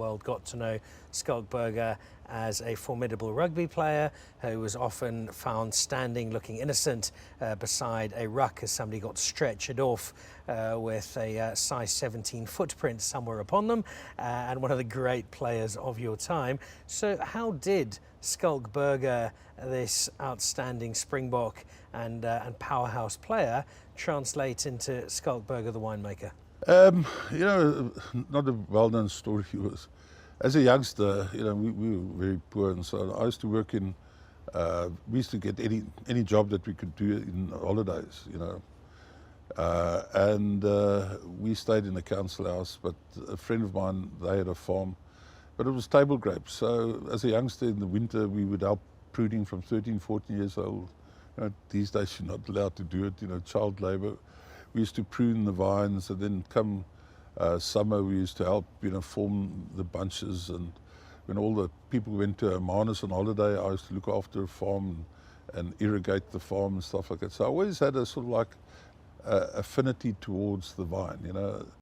world got to know Skalkberger as a formidable rugby player who was often found standing looking innocent beside a ruck as somebody got stretchered off with a size 17 footprint somewhere upon them, and one of the great players of your time. So how did Skalkberger, this outstanding Springbok and powerhouse player, translate into Skalkberger the winemaker? You know, not a well-known story. As a youngster, you know, we were very poor, and so I used to work in. We used to get any job that we could do in holidays, you know. And we stayed in a council house, but a friend of mine, they had a farm, but it was table grapes. So as a youngster in the winter, we would help pruning from 13, 14 years old. You know, these days you're not allowed to do it, you know, child labor. We used to prune the vines, and then come summer we used to help, you know, form the bunches. And when all the people went to Hermanus on holiday, I used to look after a farm and irrigate the farm and stuff like that. So I always had a sort of like affinity towards the vine, you know.